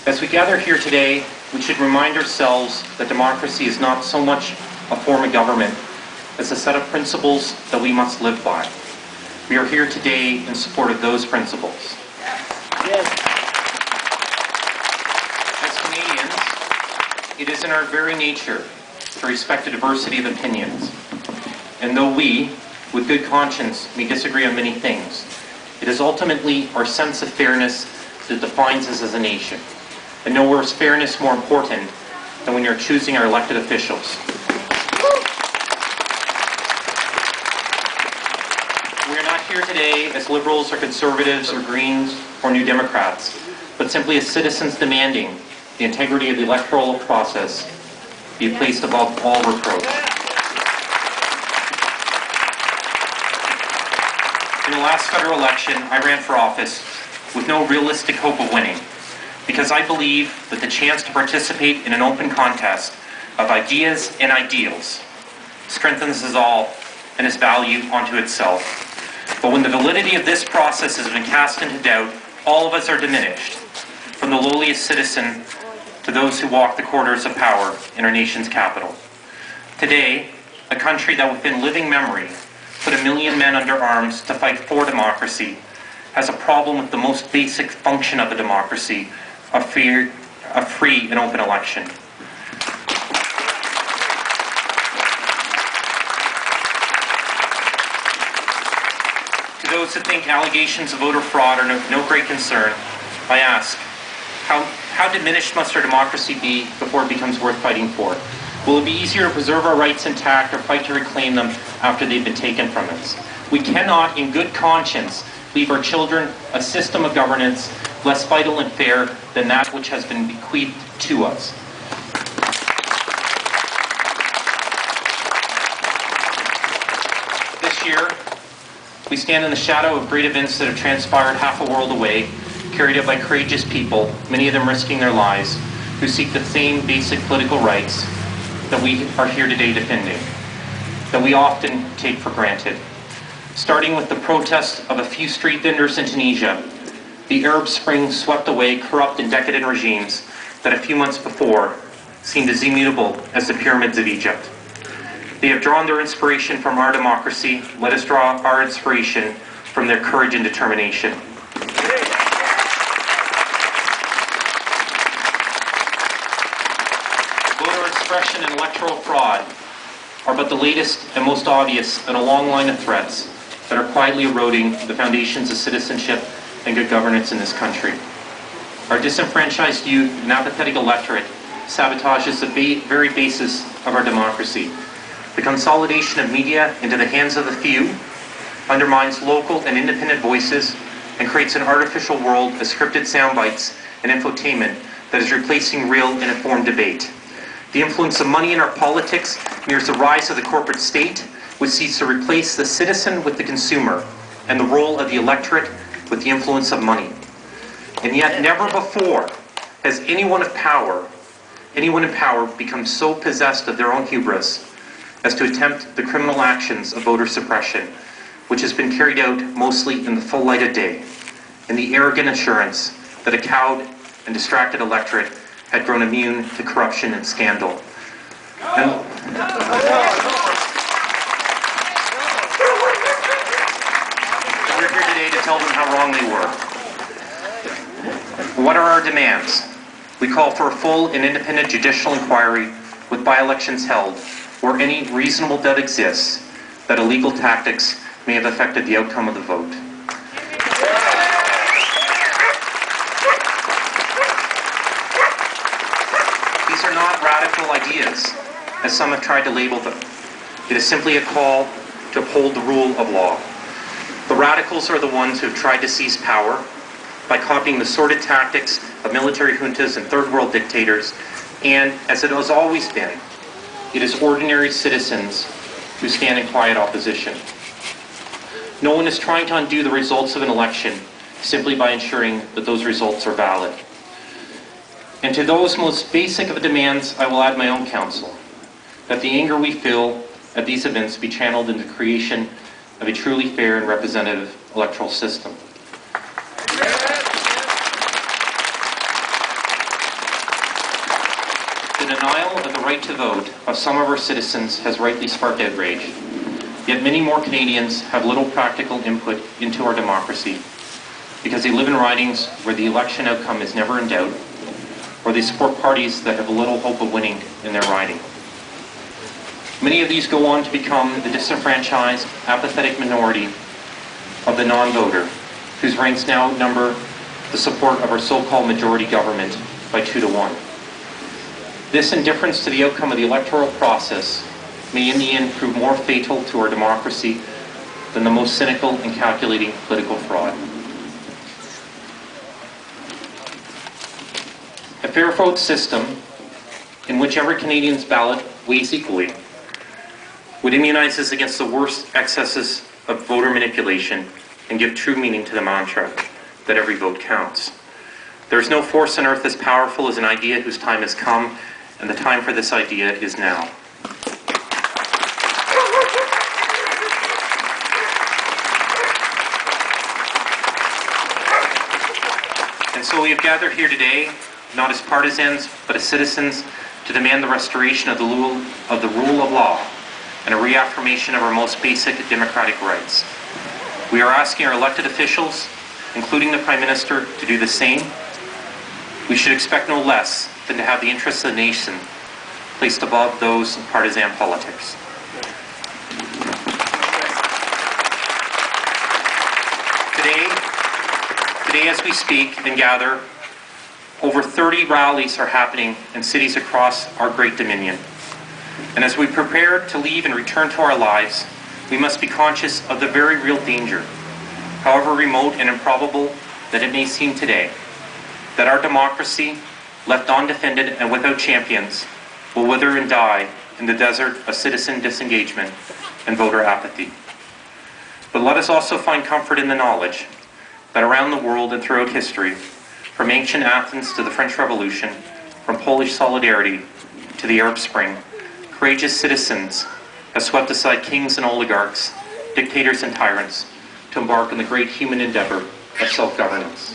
As we gather here today, we should remind ourselves that democracy is not so much a form of government as a set of principles that we must live by. We are here today in support of those principles. Yes. As Canadians, it is in our very nature to respect a diversity of opinions. And though we, with good conscience, may disagree on many things, it is ultimately our sense of fairness that defines us as a nation. And nowhere is fairness more important than when you're choosing our elected officials. We are not here today as Liberals or Conservatives or Greens or New Democrats, but simply as citizens demanding the integrity of the electoral process be placed above all reproach. In the last federal election, I ran for office with no realistic hope of winning, because I believe that the chance to participate in an open contest of ideas and ideals strengthens us all and its value onto itself. But when the validity of this process has been cast into doubt, all of us are diminished, from the lowliest citizen to those who walk the corridors of power in our nation's capital. Today, a country that within living memory put 1 million men under arms to fight for democracy has a problem with the most basic function of a democracy, a free and open election. To those who think allegations of voter fraud are no great concern, I ask, how diminished must our democracy be before it becomes worth fighting for? Will it be easier to preserve our rights intact or fight to reclaim them after they've been taken from us? We cannot, in good conscience, leave our children a system of governance less vital and fair than that which has been bequeathed to us. This year, we stand in the shadow of great events that have transpired half a world away, carried out by courageous people, many of them risking their lives, who seek the same basic political rights that we are here today defending, that we often take for granted. Starting with the protest of a few street vendors in Tunisia, the Arab Spring swept away corrupt and decadent regimes that a few months before seemed as immutable as the pyramids of Egypt. They have drawn their inspiration from our democracy. Let us draw our inspiration from their courage and determination. Voter suppression and electoral fraud are but the latest and most obvious in a long line of threats that are quietly eroding the foundations of citizenship and good governance in this country. Our disenfranchised youth and apathetic electorate sabotages the very basis of our democracy. The consolidation of media into the hands of the few undermines local and independent voices and creates an artificial world of scripted sound bites and infotainment that is replacing real and informed debate. The influence of money in our politics mirrors the rise of the corporate state, which seeks to replace the citizen with the consumer and the role of the electorate with the influence of money. And yet never before has anyone in power become so possessed of their own hubris as to attempt the criminal actions of voter suppression, which has been carried out mostly in the full light of day, in the arrogant assurance that a cowed and distracted electorate had grown immune to corruption and scandal. And we're here today to tell them how wrong they were. What are our demands? We call for a full and independent judicial inquiry with by-elections held where any reasonable doubt exists that illegal tactics may have affected the outcome of the vote. These are not radical ideas, as some have tried to label them. It is simply a call to uphold the rule of law. The radicals are the ones who have tried to seize power by copying the sordid tactics of military juntas and third world dictators, and as it has always been, it is ordinary citizens who stand in quiet opposition. No one is trying to undo the results of an election simply by ensuring that those results are valid. And to those most basic of demands, I will add my own counsel, that the anger we feel at these events be channeled into the creation of a truly fair and representative electoral system. denial of the right to vote of some of our citizens has rightly sparked outrage. Yet many more Canadians have little practical input into our democracy because they live in ridings where the election outcome is never in doubt, or they support parties that have little hope of winning in their riding. Many of these go on to become the disenfranchised, apathetic minority of the non-voter, whose ranks now outnumber the support of our so-called majority government by 2 to 1. This indifference to the outcome of the electoral process may in the end prove more fatal to our democracy than the most cynical and calculating political fraud. A fair vote system in which every Canadian's ballot weighs equally would immunize us against the worst excesses of voter manipulation and give true meaning to the mantra that every vote counts. There is no force on earth as powerful as an idea whose time has come, and the time for this idea is now. And so we have gathered here today, not as partisans, but as citizens, to demand the restoration of the rule of law and a reaffirmation of our most basic democratic rights. We are asking our elected officials, including the Prime Minister, to do the same. We should expect no less than to have the interests of the nation placed above those of partisan politics. Today as we speak and gather, over 30 rallies are happening in cities across our great Dominion. And as we prepare to leave and return to our lives, we must be conscious of the very real danger, however remote and improbable that it may seem today, that our democracy, left undefended and without champions, will wither and die in the desert of citizen disengagement and voter apathy. But let us also find comfort in the knowledge that around the world and throughout history, from ancient Athens to the French Revolution, from Polish solidarity to the Arab Spring, courageous citizens have swept aside kings and oligarchs, dictators and tyrants, to embark on the great human endeavor of self-governance.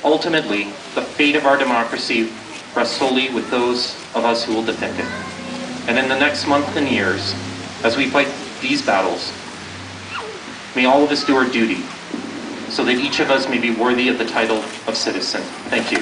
Ultimately, the fate of our democracy rests solely with those of us who will defend it. And in the next month and years, as we fight these battles, may all of us do our duty so that each of us may be worthy of the title of citizen. Thank you.